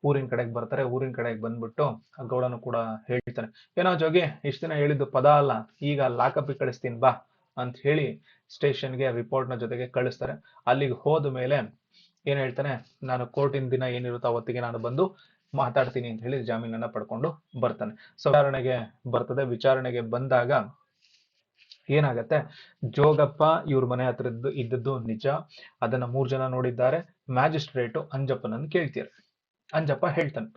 ಊರಿನ ಕಡೆಗೆ ಬರ್ತಾರೆ. ಊರಿನ ಕಡೆಗೆ ಬಂದ್ಬಿಟ್ಟು ಗೌಡನು ಕೂಡ ಹೇಳ್ತಾನೆ, ಏನೋ ಜೋಗಿ ಇಷ್ಟ ದಿನ ಹೇಳಿದ್ದು ಪದ ಅಲ್ಲ, ಈಗ ಲಾಕಪ್ಪಿ ಕಳಿಸ್ತೀನಿ ಬಾ ಅಂತ ಹೇಳಿ ಸ್ಟೇಷನ್ಗೆ ರಿಪೋರ್ಟ್ನ ಜೊತೆಗೆ ಕಳಿಸ್ತಾರೆ. ಅಲ್ಲಿಗೆ ಹೋದ ಮೇಲೆ ಏನ್ ಹೇಳ್ತಾನೆ, ನಾನು ಕೋರ್ಟಿನ ದಿನ ಏನಿರುತ್ತೋ ಅವತ್ತಿಗೆ ನಾನು ಬಂದು ಮಾತಾಡ್ತೀನಿ ಅಂತ ಹೇಳಿ ಜಾಮೀನನ್ನ ಪಡ್ಕೊಂಡು ಬರ್ತಾನೆ. ಸೊ ವಿಚಾರಣೆಗೆ ಬರ್ತದೆ. ವಿಚಾರಣೆಗೆ ಬಂದಾಗ ಏನಾಗತ್ತೆ, ಜೋಗಪ್ಪ ಇವ್ರ ಮನೆ ಹತ್ರ ಇದ್ದದ್ದು ನಿಜ, ಅದನ್ನ 3 ಜನ ನೋಡಿದ್ದಾರೆ. ಮ್ಯಾಜಿಸ್ಟ್ರೇಟು ಅಂಜಪ್ಪನನ್ನು ಕೇಳ್ತೀರ. ಅಂಜಪ್ಪ ಹೇಳ್ತಾನೆ,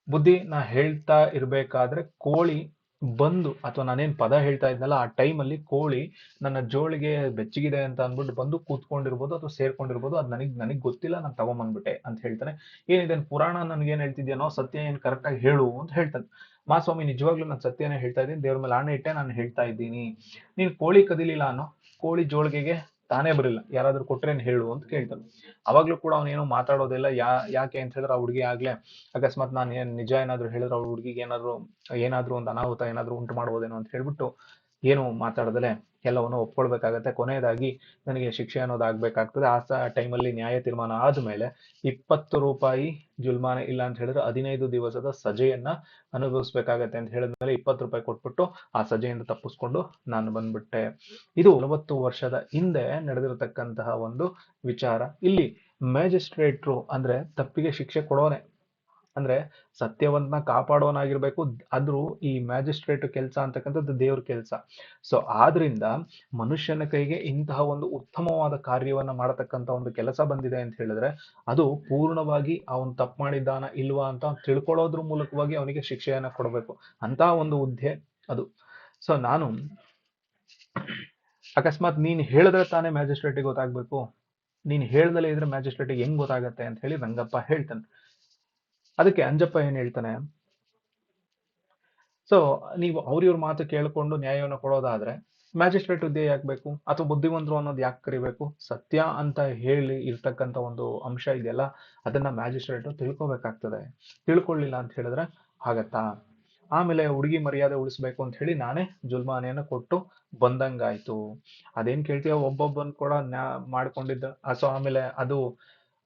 ಬುದ್ಧಿ ನಾ ಹೇಳ್ತಾ ಇರ್ಬೇಕಾದ್ರೆ ಕೋಳಿ ಬಂದು, ಅಥವಾ ನಾನೇನ್ ಪದ ಹೇಳ್ತಾ ಇದ್ನಲ್ಲ ಆ ಟೈಮಲ್ಲಿ ಕೋಳಿ ನನ್ನ ಜೋಳಿಗೆ ಬೆಚ್ಚಗಿದೆ ಅಂತ ಅಂದ್ಬಿಟ್ಟು ಬಂದು ಕೂತ್ಕೊಂಡಿರ್ಬೋದು ಅಥವಾ ಸೇರ್ಕೊಂಡಿರ್ಬೋದು, ಅದು ನನಗ್ ಗೊತ್ತಿಲ್ಲ, ನಾನು ತಗೊಂಬಂದ್ಬಿಟ್ಟೆ ಅಂತ ಹೇಳ್ತಾನೆ. ಏನಿದೆ ಪುರಾಣ ನನ್ಗೇನ್ ಹೇಳ್ತಿದ್ಯಾನೋ, ಸತ್ಯ ಏನ್ ಕರೆಕ್ಟ್ ಆಗಿ ಹೇಳು ಅಂತ ಹೇಳ್ತಾನೆ. ಮಾಸ್ವಾಮಿ ನಿಜವಾಗ್ಲೂ ನಾನು ಸತ್ಯನೇ ಹೇಳ್ತಾ ಇದ್ದೀನಿ, ದೇವ್ರ ಮೇಲೆ ಆಣೆ ಇಟ್ಟೆ ನಾನು ಹೇಳ್ತಾ ಇದ್ದೀನಿ. ನೀನ್ ಕೋಳಿ ಕದಿಲಿಲ್ಲ ಅನ್ನೋ, ಕೋಳಿ ಜೋಳಿಗೆಗೆ ತಾನೇ ಬರಿಲ್ಲ, ಯಾರಾದ್ರೂ ಕೊಟ್ರೇನ್ ಹೇಳು ಅಂತ ಕೇಳ್ತಾನೆ. ಅವಾಗ್ಲೂ ಕೂಡ ಅವನೇನು ಮಾತಾಡೋದಿಲ್ಲ. ಯಾಕೆ ಅಂತ ಹೇಳಿದ್ರೆ ಆ ಹುಡುಗಿ ಆಗ್ಲೇ ಅಕಸ್ಮಾತ್ ನಾನು ನಿಜ ಏನಾದ್ರು ಹೇಳಿದ್ರೆ ಅವ್ರ ಹುಡುಗಿಗೆ ಏನಾದ್ರು ಒಂದು ಅನಾಹುತ ಏನಾದ್ರು ಉಂಟು ಮಾಡ್ಬೋದೇನೋ ಅಂತ ಹೇಳ್ಬಿಟ್ಟು ಏನು ಮಾತಾಡದಲೆ ಎಲ್ಲವನ್ನು ಒಪ್ಕೊಳ್ಬೇಕಾಗತ್ತೆ. ಕೊನೆಯದಾಗಿ ನನಗೆ ಶಿಕ್ಷೆ ಅನ್ನೋದು ಆಗ್ಬೇಕಾಗ್ತದೆ. ಆ ಟೈಮಲ್ಲಿ ನ್ಯಾಯ ತೀರ್ಮಾನ ಆದ್ಮೇಲೆ 20 ರೂಪಾಯಿ ಜುಲ್ಮಾನೆ, ಇಲ್ಲ ಅಂತ ಹೇಳಿದ್ರೆ 15 ದಿವಸದ ಸಜೆಯನ್ನ ಅನುಭವಿಸ್ಬೇಕಾಗತ್ತೆ ಅಂತ ಹೇಳಿದ್ಮೇಲೆ 20 ರೂಪಾಯಿ ಕೊಟ್ಬಿಟ್ಟು ಆ ಸಜೆಯಿಂದ ತಪ್ಪಿಸ್ಕೊಂಡು ನಾನು ಬಂದ್ಬಿಟ್ಟೆ. ಇದು 40 ವರ್ಷದ ಹಿಂದೆ ನಡೆದಿರತಕ್ಕಂತಹ ಒಂದು ವಿಚಾರ. ಇಲ್ಲಿ ಮ್ಯಾಜಿಸ್ಟ್ರೇಟ್ರು ಅಂದ್ರೆ ತಪ್ಪಿಗೆ ಶಿಕ್ಷೆ ಕೊಡೋನೆ, ಅಂದ್ರೆ ಸತ್ಯವನ್ನ ಕಾಪಾಡೋನಾಗಿರ್ಬೇಕು. ಆದ್ರೂ ಈ ಮ್ಯಾಜಿಸ್ಟ್ರೇಟ್ ಕೆಲಸ ಅಂತಕ್ಕಂಥದ್ದು ದೇವ್ರ ಕೆಲಸ. ಸೊ ಆದ್ರಿಂದ ಮನುಷ್ಯನ ಕೈಗೆ ಇಂತಹ ಒಂದು ಉತ್ತಮವಾದ ಕಾರ್ಯವನ್ನ ಮಾಡತಕ್ಕಂತ ಒಂದು ಕೆಲಸ ಬಂದಿದೆ ಅಂತ ಹೇಳಿದ್ರೆ ಅದು ಪೂರ್ಣವಾಗಿ ಅವನು ತಪ್ಪು ಮಾಡಿದ್ದಾನ ಇಲ್ವಾ ಅಂತ ತಿಳ್ಕೊಳ್ಳೋದ್ರ ಮೂಲಕವಾಗಿ ಅವನಿಗೆ ಶಿಕ್ಷೆಯನ್ನ ಕೊಡಬೇಕು ಅಂತ ಒಂದು ಹುದ್ದೆ ಅದು. ಸೊ ನಾನು ಅಕಸ್ಮಾತ್ ನೀನ್ ಹೇಳಿದ್ರೆ ತಾನೇ ಮ್ಯಾಜಿಸ್ಟ್ರೇಟಿಗೆ ಗೊತ್ತಾಗ್ಬೇಕು, ನೀನ್ ಹೇಳ್ದಲೇ ಇದ್ರೆ ಮ್ಯಾಜಿಸ್ಟ್ರೇಟಿಗೆ ಹೆಂಗ್ ಗೊತ್ತಾಗತ್ತೆ ಅಂತ ಹೇಳಿ ರಂಗಪ್ಪ ಹೇಳ್ತಾನೆ. ಅದಕ್ಕೆ ಅಂಜಪ್ಪ ಏನ್ ಹೇಳ್ತಾನೆ, ಸೊ ನೀವು ಅವ್ರ ಮಾತು ಕೇಳಿಕೊಂಡು ನ್ಯಾಯವನ್ನು ಕೊಡೋದಾದ್ರೆ ಮ್ಯಾಜಿಸ್ಟ್ರೇಟ್ ಹುದ್ದೆ ಯಾಕೆ ಬೇಕು, ಅಥವಾ ಬುದ್ಧಿವಂತರು ಅನ್ನೋದು ಯಾಕೆ ಕರಿಬೇಕು? ಸತ್ಯ ಅಂತ ಹೇಳಿ ಇರ್ತಕ್ಕಂಥ ಒಂದು ಅಂಶ ಇದೆಯಲ್ಲ, ಅದನ್ನ ಮ್ಯಾಜಿಸ್ಟ್ರೇಟ್ ತಿಳ್ಕೊಬೇಕಾಗ್ತದೆ. ತಿಳ್ಕೊಳ್ಳಿಲ್ಲ ಅಂತ ಹೇಳಿದ್ರೆ ಆಗತ್ತಾ? ಆಮೇಲೆ ಹುಡುಗಿ ಮರ್ಯಾದೆ ಉಳಿಸ್ಬೇಕು ಅಂತ ಹೇಳಿ ನಾನೇ ಜುಲ್ಮಾನೆಯನ್ನು ಕೊಟ್ಟು ಬಂದಂಗಾಯ್ತು. ಅದೇನ್ ಕೇಳ್ತೀಯ, ಒಬ್ಬೊಬ್ಬನ್ ಕೂಡ ಮಾಡ್ಕೊಂಡಿದ್ದ. ಸೊ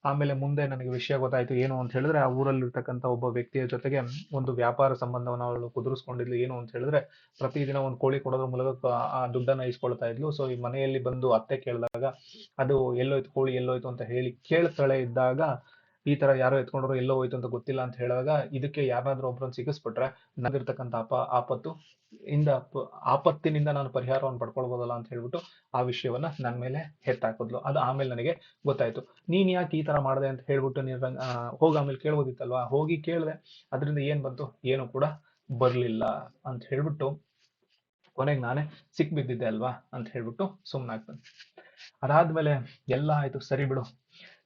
ಆಮೇಲೆ ಮುಂದೆ ನನಗೆ ವಿಷಯ ಗೊತ್ತಾಯ್ತು. ಏನು ಅಂತ ಹೇಳಿದ್ರೆ, ಆ ಊರಲ್ಲಿರ್ತಕ್ಕಂಥ ಒಬ್ಬ ವ್ಯಕ್ತಿಯ ಜೊತೆಗೆ ಒಂದು ವ್ಯಾಪಾರ ಸಂಬಂಧವನ್ನು ಅವಳು ಕುದುರಿಸ್ಕೊಂಡಿದ್ಲು. ಏನು ಅಂತ ಹೇಳಿದ್ರೆ, ಪ್ರತಿದಿನ ಒಂದು ಕೋಳಿ ಕೊಡೋದ್ರ ಮೂಲಕ ಆ ದುಡ್ಡನ್ನ ಇಸ್ಕೊಳ್ತಾ ಇದ್ಲು. ಸೊ ಈ ಮನೆಯಲ್ಲಿ ಬಂದು ಅತ್ತೆ ಕೇಳಿದಾಗ ಅದು ಎಲ್ಲೋಯ್ತು ಕೋಳಿ ಎಲ್ಲೋಯ್ತು ಅಂತ ಹೇಳಿ ಕೇಳ್ತಾಳೆ ಇದ್ದಾಗ, ಈ ತರ ಯಾರೋ ಎತ್ಕೊಂಡ್ರು ಎಲ್ಲೋ ಹೋಯ್ತು ಅಂತ ಗೊತ್ತಿಲ್ಲ ಅಂತ ಹೇಳಿದಾಗ, ಇದಕ್ಕೆ ಯಾರನ್ನಾದ್ರೂ ಒಬ್ರನ್ನ ಸಿಗಿಸ್ಬಿಟ್ರೆ ನನಗಿರ್ತಕ್ಕಂಥ ಆಪತ್ತು ಇಂದ ಆಪತ್ತಿನಿಂದ ನಾನು ಪರಿಹಾರವನ್ನು ಪಡ್ಕೊಳ್ಬೋದಲ್ಲ ಅಂತ ಹೇಳ್ಬಿಟ್ಟು ಆ ವಿಷಯವನ್ನ ನನ್ನ ಮೇಲೆ ಎತ್ತಾಕಿದ್ಲು. ಅದು ಆಮೇಲೆ ನನಗೆ ಗೊತ್ತಾಯ್ತು. ನೀನ್ ಯಾಕೆ ಈ ತರ ಮಾಡಿದೆ ಅಂತ ಹೇಳ್ಬಿಟ್ಟು ಹೋಗಿ ಆಮೇಲೆ ಕೇಳ್ಬೋದಿತ್ತಲ್ವಾ? ಹೋಗಿ ಕೇಳಿದೆ, ಅದರಿಂದ ಏನ್ ಬಂತು? ಏನು ಕೂಡ ಬರ್ಲಿಲ್ಲ ಅಂತ ಹೇಳ್ಬಿಟ್ಟು ಕೊನೆಗೆ ನಾನೇ ಸಿಕ್ಬಿದ್ದಿದ್ದೆ ಅಲ್ವಾ ಅಂತ ಹೇಳ್ಬಿಟ್ಟು ಸುಮ್ಮನಾಗ್ತಾನೆ. ಅದಾದ್ಮೇಲೆ ಎಲ್ಲ ಆಯ್ತು, ಸರಿ ಬಿಡು,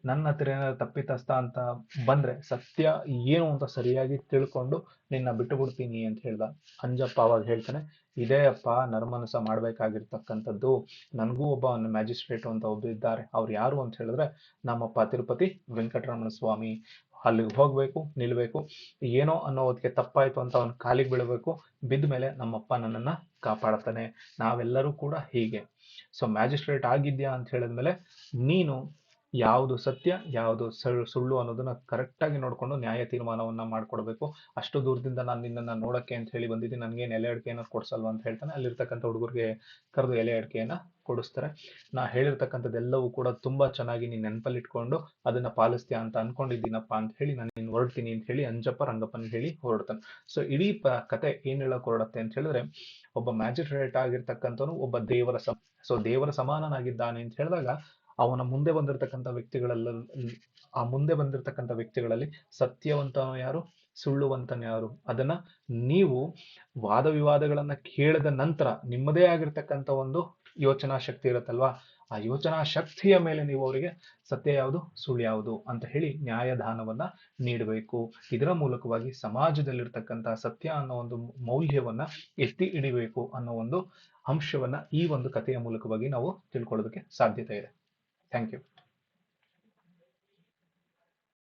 ನನ್ನ ಹತ್ರ ಏನಾದ್ರು ತಪ್ಪಿತಸ್ಥ ಅಂತ ಬಂದ್ರೆ ಸತ್ಯ ಏನು ಅಂತ ಸರಿಯಾಗಿ ತಿಳ್ಕೊಂಡು ನಿನ್ನ ಬಿಟ್ಟು ಬಿಡ್ತೀನಿ ಅಂತ ಹೇಳ್ದ. ಅಂಜಪ್ಪ ಅವಾಗ ಹೇಳ್ತಾನೆ, ಇದೇ ಅಪ್ಪ ನರ್ಮನಸ ಮಾಡ್ಬೇಕಾಗಿರ್ತಕ್ಕಂಥದ್ದು. ನನಗೂ ಒಬ್ಬ ಮ್ಯಾಜಿಸ್ಟ್ರೇಟ್ ಅಂತ ಒಬ್ಬ ಇದ್ದಾರೆ. ಅವ್ರು ಯಾರು ಅಂತ ಹೇಳಿದ್ರೆ ನಮ್ಮಪ್ಪ ತಿರುಪತಿ ವೆಂಕಟರಮಣ ಸ್ವಾಮಿ. ಅಲ್ಲಿಗೆ ಹೋಗ್ಬೇಕು, ನಿಲ್ಬೇಕು, ಏನೋ ಅನ್ನೋದಕ್ಕೆ ತಪ್ಪಾಯ್ತು ಅಂತ ಅವನ ಕಾಲಿಗೆ ಬೀಳಬೇಕು. ಬಿದ್ದ ಮೇಲೆ ನಮ್ಮಪ್ಪ ನನ್ನನ್ನ ಕಾಪಾಡ್ತಾನೆ. ನಾವೆಲ್ಲರೂ ಕೂಡ ಹೀಗೆ. ಸೊ ಮ್ಯಾಜಿಸ್ಟ್ರೇಟ್ ಆಗಿದ್ಯಾ ಅಂತ ಹೇಳಿದ್ಮೇಲೆ ನೀನು ಯಾವುದು ಸತ್ಯ ಯಾವುದು ಸುಳ್ಳು ಅನ್ನೋದನ್ನ ಕರೆಕ್ಟ್ ಆಗಿ ನೋಡ್ಕೊಂಡು ನ್ಯಾಯ ತೀರ್ಮಾನವನ್ನ ಮಾಡ್ಕೊಡ್ಬೇಕು. ಅಷ್ಟು ದೂರದಿಂದ ನಾನು ನಿನ್ನನ್ನ ನೋಡಕ್ಕೆ ಅಂತ ಹೇಳಿ ಬಂದಿದ್ದೀನಿ, ನನ್ಗೇನು ಎಲೆ ಅಡಿಕೆಯನ್ನು ಕೊಡ್ಸಲ್ವಾ ಅಂತ ಹೇಳ್ತಾನೆ. ಅಲ್ಲಿರ್ತಕ್ಕಂಥ ಹುಡುಗರಿಗೆ ಕರೆದು ಎಲೆ ಅಡಿಕೆಯನ್ನ ಕೊಡಿಸ್ತಾರೆ. ನಾ ಹೇಳಿರ್ತಕ್ಕಂಥದ್ದೆಲ್ಲವೂ ಕೂಡ ತುಂಬಾ ಚೆನ್ನಾಗಿ ನೀನ್ ನೆನಪಲ್ಲಿ ಇಟ್ಕೊಂಡು ಅದನ್ನ ಪಾಲಿಸ್ತೀಯ ಅಂತ ಅನ್ಕೊಂಡಿದ್ದೀನಪ್ಪ ಅಂತ ಹೇಳಿ ನಾನು ಇನ್ನು ಹೊರಡ್ತೀನಿ ಅಂತ ಹೇಳಿ ಅಂಜಪ್ಪ ರಂಗಪ್ಪನ ಹೇಳಿ ಹೊರಡ್ತಾನೆ. ಸೊ ಇಡೀ ಕತೆ ಏನ್ ಹೇಳಕ್ ಹೊರಡತ್ತೆ ಅಂತ ಹೇಳಿದ್ರೆ, ಒಬ್ಬ ಮ್ಯಾಜಿಸ್ಟ್ರೇಟ್ ಆಗಿರ್ತಕ್ಕಂಥವನು ಒಬ್ಬ ದೇವರ ಸಮಾನನಾಗಿದ್ದಾನೆ ಅಂತ ಹೇಳಿದಾಗ, ಅವನ ಮುಂದೆ ಬಂದಿರತಕ್ಕಂಥ ವ್ಯಕ್ತಿಗಳಲ್ಲಿ ಸತ್ಯವಂತನು ಯಾರು, ಸುಳ್ಳುವಂತನು ಯಾರು, ಅದನ್ನ ನೀವು ವಾದ ವಿವಾದಗಳನ್ನ ಕೇಳಿದ ನಂತರ ನಿಮ್ಮದೇ ಆಗಿರ್ತಕ್ಕಂಥ ಒಂದು ಯೋಚನಾ ಶಕ್ತಿ ಇರುತ್ತಲ್ವಾ, ಆ ಯೋಚನಾ ಶಕ್ತಿಯ ಮೇಲೆ ನೀವು ಅವರಿಗೆ ಸತ್ಯ ಯಾವುದು ಸುಳ್ಳು ಯಾವುದು ಅಂತ ಹೇಳಿ ನ್ಯಾಯದಾನವನ್ನ ನೀಡಬೇಕು. ಇದರ ಮೂಲಕವಾಗಿ ಸಮಾಜದಲ್ಲಿರ್ತಕ್ಕಂಥ ಸತ್ಯ ಅನ್ನೋ ಒಂದು ಮೌಲ್ಯವನ್ನ ಎತ್ತಿ ಹಿಡಿಬೇಕು ಅನ್ನೋ ಒಂದು ಅಂಶವನ್ನ ಈ ಒಂದು ಕಥೆಯ ಮೂಲಕವಾಗಿ ನಾವು ತಿಳ್ಕೊಳ್ಳೋದಕ್ಕೆ ಸಾಧ್ಯತೆ ಇದೆ. Thank you.